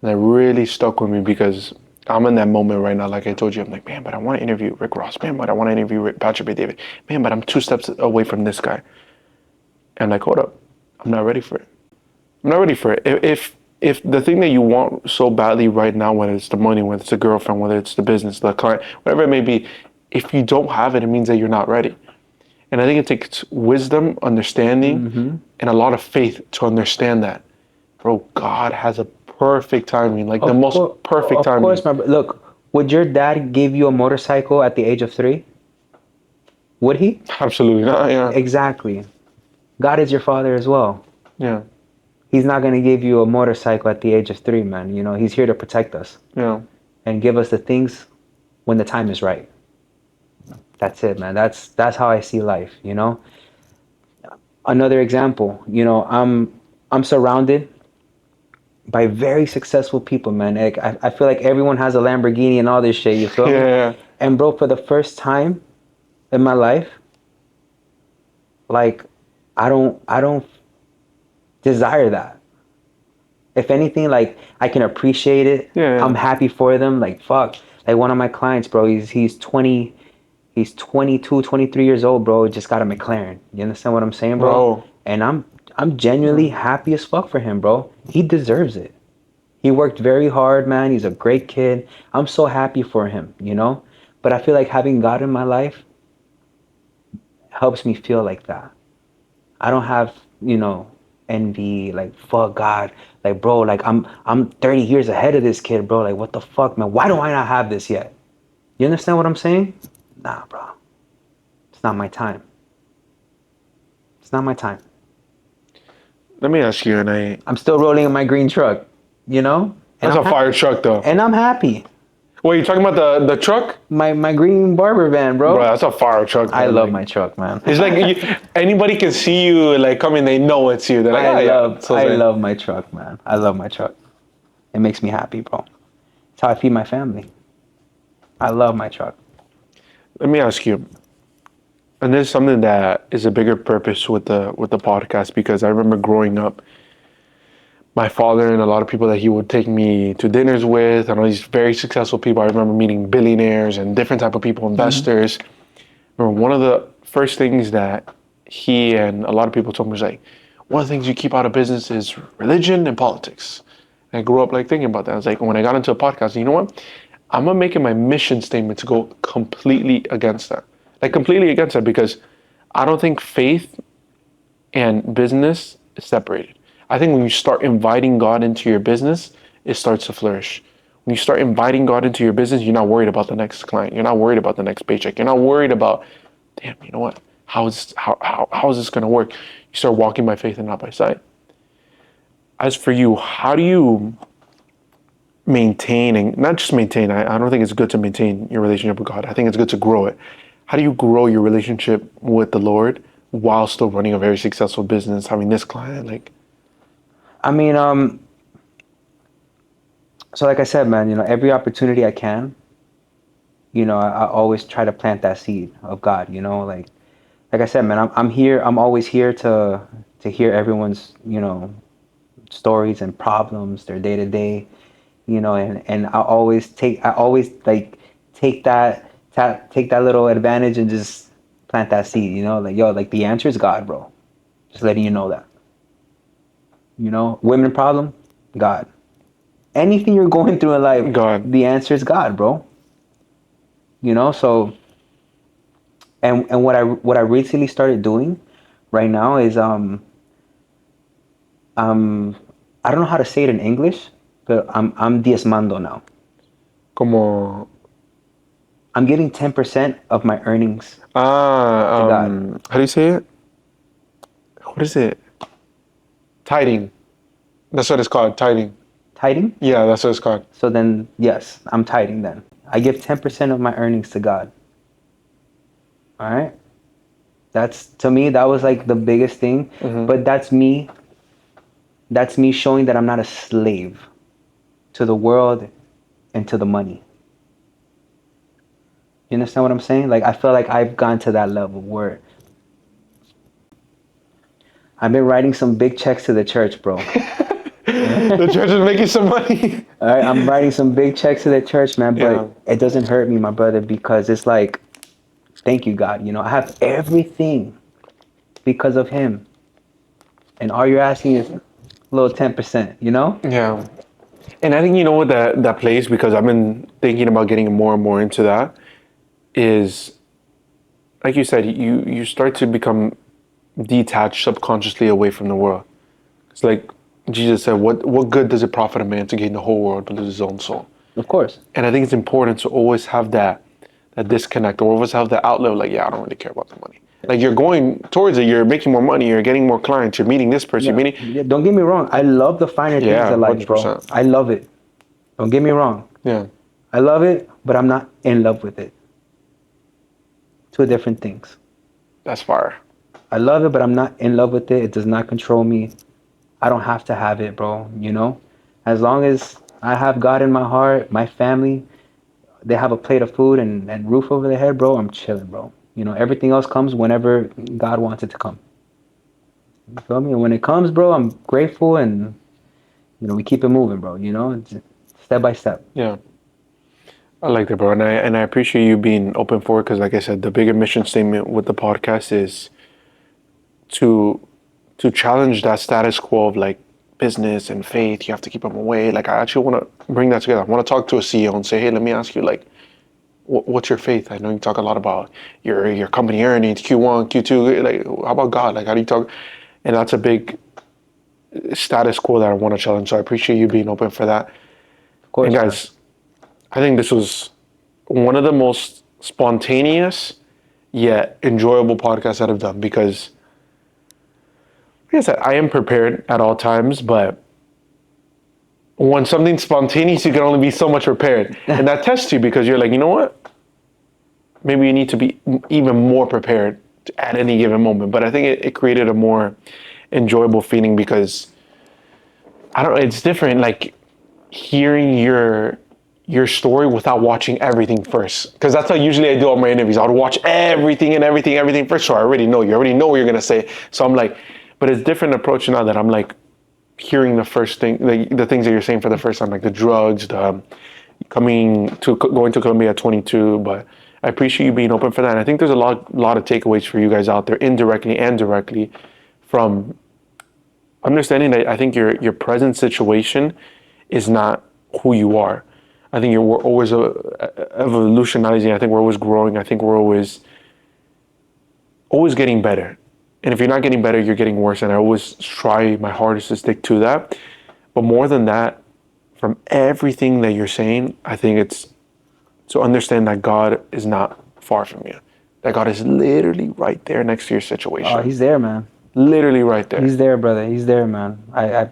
And that really stuck with me because I'm in that moment right now. Like I told you, I'm like, man, but I want to interview Rick Ross. Man, but I want to interview Patrick B. David. Man, but I'm 2 steps away from this guy. And I'm like, hold up. I'm not ready for it. I'm not ready for it. If the thing that you want so badly right now, whether it's the money, whether it's the girlfriend, whether it's the business, the client, whatever it may be, if you don't have it, it means that you're not ready. And I think it takes wisdom, understanding, and a lot of faith to understand that. Bro, God has a perfect timing, like the most perfect timing. Of course, look, would your dad give you a motorcycle at the age of 3? Would he? Absolutely not, yeah. Exactly. God is your father as well. Yeah. He's not going to give you a motorcycle at the age of 3, man. You know, he's here to protect us. Yeah. And give us the things when the time is right. That's it, man. That's how I see life, you know? Another example, you know, I'm surrounded by very successful people, man. Like, I feel like everyone has a Lamborghini and all this shit, you feel me? Yeah. And bro, for the first time in my life, like, I don't desire that. If anything, like, I can appreciate it. Yeah. I'm happy for them. Like, fuck. Like, one of my clients, bro, he's 22, 23 years old, bro. Just got a McLaren. You understand what I'm saying, bro? And I'm genuinely happy as fuck for him, bro. He deserves it. He worked very hard, man. He's a great kid. I'm so happy for him, you know? But I feel like having God in my life helps me feel like that. I don't have, you know, envy, like, fuck God. Like, bro, like, I'm 30 years ahead of this kid, bro. Like, what the fuck, man? Why do I not have this yet? You understand what I'm saying? Nah, bro. It's not my time. It's not my time. Let me ask you, I'm still rolling in my green truck, you know? That's a fire truck, though. And I'm happy. Wait, you talking about the truck? My green Barber van, bro. Bro, that's a fire truck. I love my truck, man. It's like anybody can see you like coming, they know it's you. They're like, I love my truck, man. I love my truck. It makes me happy, bro. It's how I feed my family. I love my truck. Let me ask you, and there's something that is a bigger purpose with the podcast, because I remember growing up, my father and a lot of people that he would take me to dinners with, and all these very successful people. I remember meeting billionaires and different type of people, investors. Remember one of the first things that he and a lot of people told me was like, one of the things you keep out of business is religion and politics. And I grew up like thinking about that. I was like, when I got into a podcast, you know what? I'm gonna make it my mission statement to go completely against that. Like completely against that, because I don't think faith and business is separated. I think when you start inviting God into your business, it starts to flourish. When you start inviting God into your business, you're not worried about the next client. You're not worried about the next paycheck. You're not worried about, damn, you know what? How is this going to work? You start walking by faith and not by sight. As for you, how do you maintain, and not just maintain, I don't think it's good to maintain your relationship with God. I think it's good to grow it. How do you grow your relationship with the Lord while still running a very successful business, having this client, like? I mean, so like I said, man, you know, every opportunity I can, you know, I always try to plant that seed of God, you know, like I said, man, I'm here. I'm always here to hear everyone's, you know, stories and problems, their day to day, you know, and I always like take that little advantage and just plant that seed, you know, like, yo, like the answer is God, bro. Just letting you know that. You know, women problem, God. Anything you're going through in life, God. the answer is God, bro. You know, so and what I recently started doing right now is I don't know how to say it in English, but I'm diezmando now. Como I'm giving 10% of my earnings to God. how do you say it? What is it? Tithing. That's what it's called, tithing. Tithing? Yeah, that's what it's called. So then, yes, I'm tithing then. I give 10% of my earnings to God. All right? That's, to me, that was like the biggest thing. But that's me that's me showing that I'm not a slave to the world and to the money. You understand what I'm saying? Like, I feel like I've gone to that level where I've been writing some big checks to the church, bro. The church is making some money. All right, I'm writing some big checks to the church, man, Yeah. but it doesn't hurt me, my brother, because it's like, thank you, God. You know, I have everything because of Him. And all you're asking is a little 10%, you know? Yeah. And I think you know what that plays, because I've been thinking about getting more and more into that, is like you said, you start to become detached subconsciously away from the world. It's like Jesus said, what good does it profit a man to gain the whole world but lose his own soul? Of course. And I think it's important to always have that disconnect, or always have the outlet, like, yeah, I don't really care about the money. Like, you're going towards it, you're making more money, you're getting more clients, you're meeting this person, Yeah. you're meeting. Yeah, don't get me wrong. I love the finer things Yeah, in life, bro. 100%. I love it. Don't get me wrong. Yeah, I love it, but I'm not in love with it. Two different things. that's fire. I love it, but I'm not in love with it. It does not control me. I don't have to have it, bro. You know? As long as I have God in my heart, my family, they have a plate of food and roof over their head, bro, I'm chilling, bro. You know, everything else comes whenever God wants it to come. You feel me? And when it comes, bro, I'm grateful, and, you know, we keep it moving, bro. You know? It's step by step. Yeah, I like that, bro. And I appreciate you being open for it, because, like I said, the bigger mission statement with the podcast is to challenge that status quo of, like, business and faith. You have to keep them away. Like, I actually want to bring that together. I want to talk to a CEO and say, hey, let me ask you, like, what's your faith? I know you talk a lot about your company earnings, Q1, Q2. Like, how about God? Like, how do you talk? And that's a big status quo that I want to challenge. So I appreciate you being open for that. Of And course, man. guys, I think this was one of the most spontaneous yet enjoyable podcasts that I've done, because, like I said, I am prepared at all times, but when something's spontaneous, you can only be so much prepared. And that tests you, because you're like, you know what? Maybe you need to be even more prepared at any given moment. But I think it created a more enjoyable feeling, because I don't know, it's different, like, hearing your story without watching everything first. Because that's how usually I do all my interviews. I would watch everything first. So I already know. You already know what you're going to say. So I'm like, but it's different approach now that I'm like hearing the first thing, the things that you're saying for the first time, like the drugs, the going to Colombia at 22. But I appreciate you being open for that. And I think there's a lot of takeaways for you guys out there, indirectly and directly, from understanding that I think your present situation is not who you are. I think we're always evolutionizing. I think we're always growing. I think we're always getting better. And if you're not getting better, you're getting worse. And I always try my hardest to stick to that. But more than that, from everything that you're saying, I think it's to understand that God is not far from you. That God is literally right there next to your situation. Oh, He's there, man. Literally right there. He's there, brother. He's there, man. I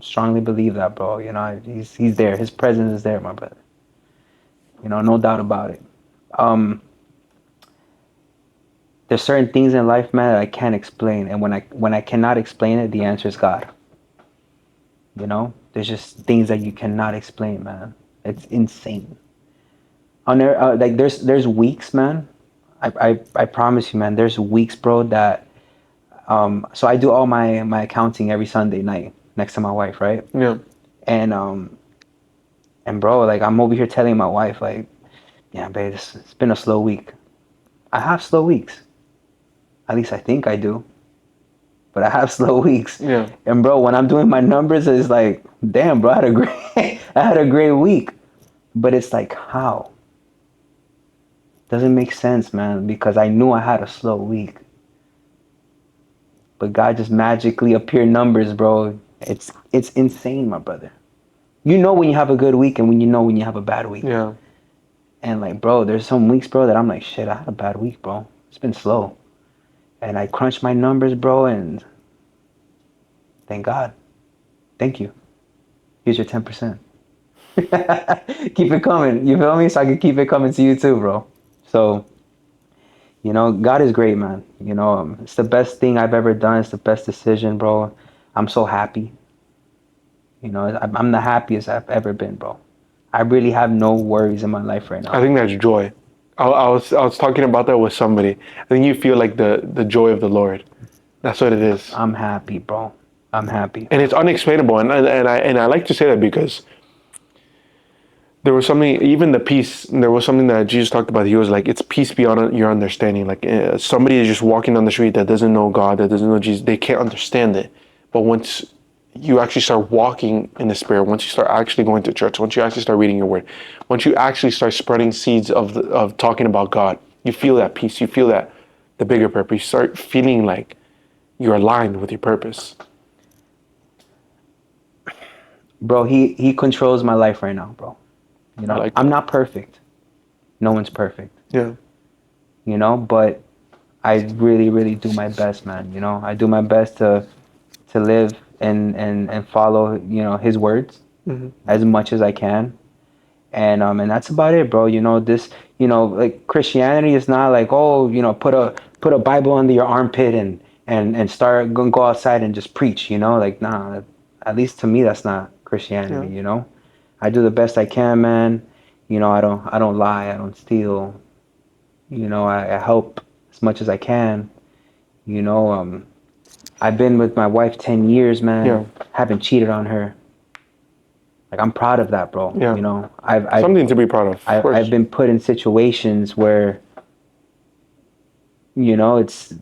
strongly believe that, bro. You know, he's there. His presence is there, my brother. You know, no doubt about it. There's certain things in life, man, that I can't explain, and when I cannot explain it, the answer is God. You know, there's just things that you cannot explain, man. It's insane. On there, like there's weeks, man. I promise you, man. There's weeks, bro, that so I do all my accounting every Sunday night next to my wife, right? Yeah. And bro, like I'm over here telling my wife, like, yeah, babe, it's been a slow week. I have slow weeks. At least I think I do. But I have slow weeks. Yeah. And bro, when I'm doing my numbers, it's like, damn, bro, I had a great I had a great week. But it's like, how? Doesn't make sense, man, because I knew I had a slow week. But God just magically appeared numbers, bro. It's insane, my brother. You know when you have a good week and when you have a bad week. Yeah. And like, bro, there's some weeks, bro, that I'm like, shit, I had a bad week, bro. It's been slow. And I crunch my numbers, bro, and thank God. Thank you. Here's your 10%. Keep it coming. You feel me? So I can keep it coming to you too, bro. So, you know, God is great, man. You know, it's the best thing I've ever done. It's the best decision, bro. I'm so happy. You know, I'm the happiest I've ever been, bro. I really have no worries in my life right I now. think that's joy. I was talking about that with somebody. I think you feel like the joy of the Lord. That's what it is, I'm happy, bro. I'm happy. and it's unexplainable. And I like to say that because there was something, even the peace. There was something that Jesus talked about. He was like, "It's peace beyond your understanding." Like somebody is just walking down the street that doesn't know God, that doesn't know Jesus. They can't understand it. But once you actually start walking in the Spirit, once you start actually going to church, once you actually start reading your Word, once you actually start spreading seeds of talking about God, you feel that peace. You feel that the bigger purpose. You start feeling like you're aligned with your purpose. Bro, he controls my life right now, bro. You I know, like I'm that. not perfect. No one's perfect. Yeah. You know, but I really, really do my best, man. You know, I do my best to live and follow, you know, his words as much as I can. And that's about it, bro. You know, this, you know, like Christianity is not like, oh, you know, put a Bible under your armpit and start go outside and just preach, you know? Like, nah, at least to me that's not Christianity, Yeah. you know? I do the best I can, man. You know, I don't lie, I don't steal. You know, I help as much as I can. You know, I've been with my wife 10 years, Yeah. man. Haven't cheated on her. Like, I'm proud of that, bro. Yeah. You know, I've Something to be proud of I've course. been put in situations where, you know, it's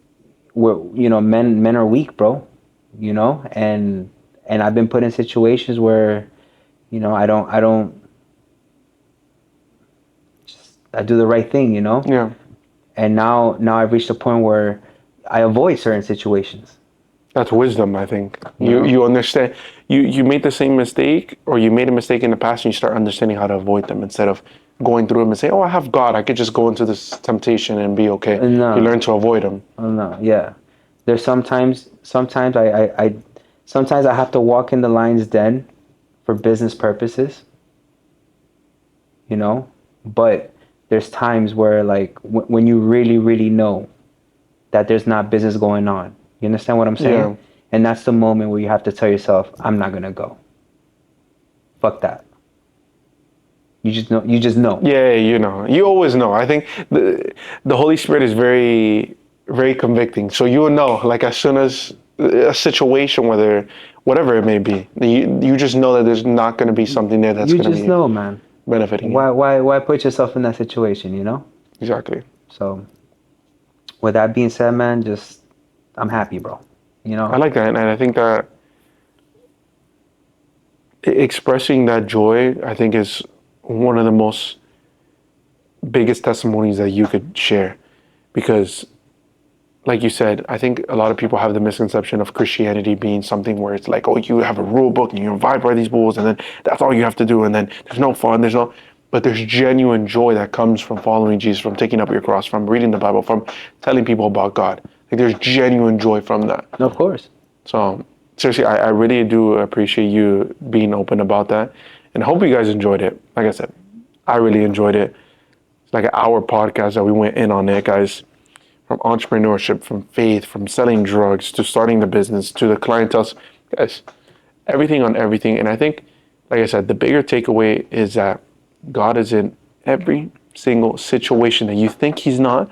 where, you know, men are weak, bro. You know, and I've been put in situations where, you know, I don't just I do the right thing, you know. Yeah. And now I've reached a point where I avoid certain situations. That's wisdom, I think. You You know, you understand. You made the same mistake, or you made a mistake in the past, and you start understanding how to avoid them instead of going through them and say, "Oh, I have God. I could just go into this temptation and be okay." You no, learn to avoid them. no, yeah. There's sometimes sometimes I have to walk in the lion's den for business purposes, you know. But there's times where, like, when you really, really know that there's not business going on. You understand what I'm Yeah. saying? And that's the moment where you have to tell yourself, I'm not gonna go. Fuck that. You just know. You just know. Yeah, you know. You always know. I think the Holy Spirit is very, very convicting. So you will know, like as soon as a situation, whether whatever it may be, you just know that there's not going to be something there that's You going to just be know, man. benefiting you. Why put yourself in that situation? You know. Exactly. So, with that being said, man, just I'm happy, bro. You I know. like that, and I think that expressing that joy, I think, is one of the most biggest testimonies that you could share, because like you said, I think a lot of people have the misconception of Christianity being something where it's like, oh, you have a rule book and you abide by these rules, and then that's all you have to do, and then there's no fun, but there's genuine joy that comes from following Jesus, from taking up your cross, from reading the Bible, from telling people about God. Like there's genuine joy from that. Of course. So seriously, I really do appreciate you being open about that, and I hope you guys enjoyed it. Like I said, I really enjoyed it. It's like an hour podcast that we went in on it, guys. From entrepreneurship, from faith, from selling drugs to starting the business to the clientele, guys, everything on everything. And I think, like I said, the bigger takeaway is that God is in every single situation that you think He's not,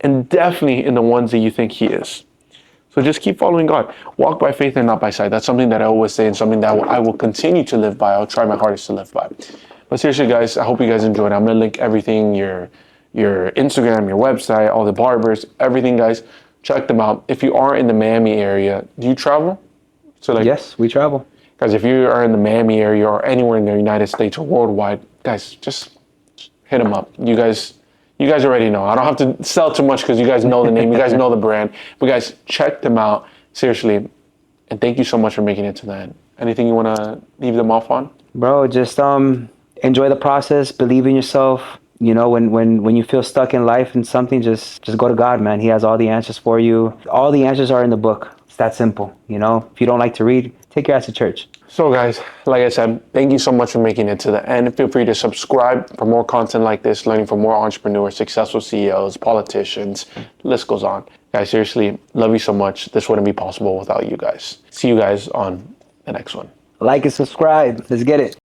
and definitely in the ones that you think He is. So just keep following God. Walk by faith and not by sight. That's something that I always say, and something that I will continue to live by. I'll try my hardest to live by. But seriously, guys, I hope you guys enjoyed it. I'm gonna link everything, your Instagram, your website, all the barbers, everything, guys. Check them out. If you are in the Miami area, do you travel? So like, Yes, we travel. guys, if you are in the Miami area or anywhere in the United States or worldwide, guys, just hit them up. You guys already know. I don't have to sell too much because you guys know the name, you guys know the brand. But guys, check them out seriously. And thank you so much for making it to the end. Anything you want to leave them off on? Bro, just enjoy the process, believe in yourself. You know, when you feel stuck in life and something, just go to God, man. He has all the answers for you. All the answers are in the book. It's that simple, you know. If you don't like to read, take your ass to church. So guys, like I said, thank you so much for making it to the end. Feel free to subscribe for more content like this, learning from more entrepreneurs, successful CEOs, politicians, the list goes on. Guys, seriously, love you so much. This wouldn't be possible without you guys. See you guys on the next one. Like and subscribe. Let's get it.